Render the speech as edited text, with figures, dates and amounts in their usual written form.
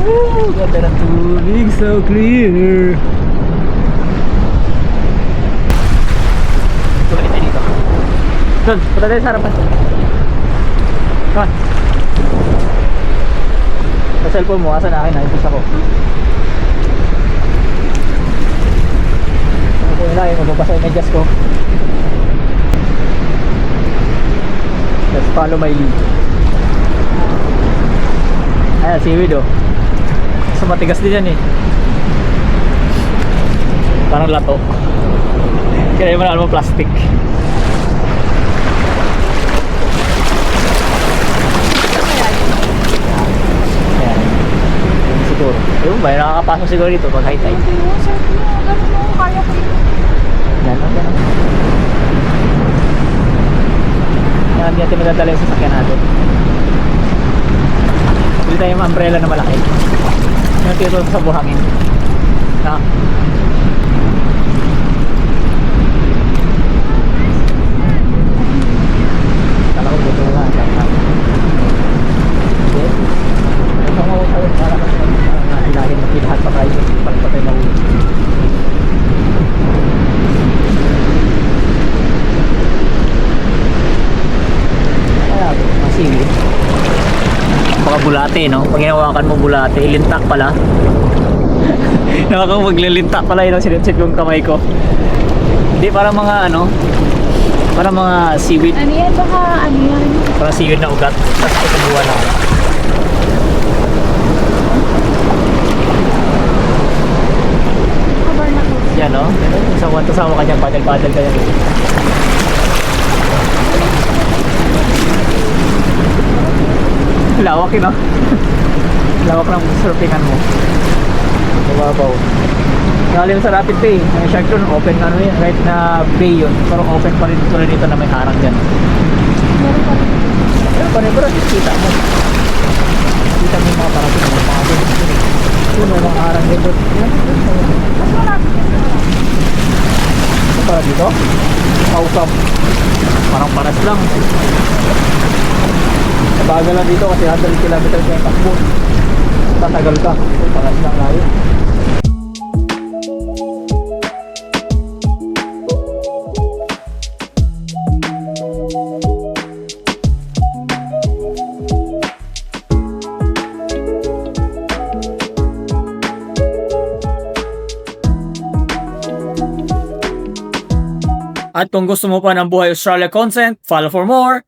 Woo! Ganda ng tubig, so clear. Tuloy tayo dito. Doon, punta tayo sa harapan. Come on. Sa cellphone mo, asa na akin na, ipis ako. Ako na yung mababasa yung medyas ko. Let's follow my lead. Ayan, seaweed oh. So matigas din yan eh. Parang lato. Kaya yung manalo mo plastic. Ayan. Ayan siguro. Ayun ba, nakakapasok siguro dito pag high tide. Yan o, yan o. Yan natin madadala yung sasakyan natin. Bili tayo yung umbrella na malaki. Yung tito sa buhangin. Na. Kala ko dito na lang. Okay. Ito nga tayo para ilahin makilahat pa tayo. Pagpatay mahuli. Kaya, masilig. Baka bulate, no? Pag hinawakan mo bulate, lintak pala. Nakakang maglilintak pala yun ang sinipsip yung kamay ko. Hindi, parang mga ano, parang mga seaweed. Ano yan? Baka ano yan? Parang seaweed na ugat. Tapos tutubuan ako. Cover na ko. Yan, no? Kasama ka dyan, padal-padal ka dyan. Lawak yun, no? Lawak ng surfingan mo. Mababaw. Ngalim sa Rapid Pay. Ang shark doon, open ano yun, right na bay yun. Pero open pa rin tulad dito na may harang dyan. Meron pa rin. Pero pa rin, pero kita mo. Kita mo yung mga parating ng mga dyan. Yun, may mga harang din doon. Mas malapit yan. Ito para dito? Kausap. Parang paras lang. Nabagal lang dito kasi 100 kilometers na yung takbo. Tatagal ka. Paras lang layo. At kung gusto mo pa ng Buhay Australia content, follow for more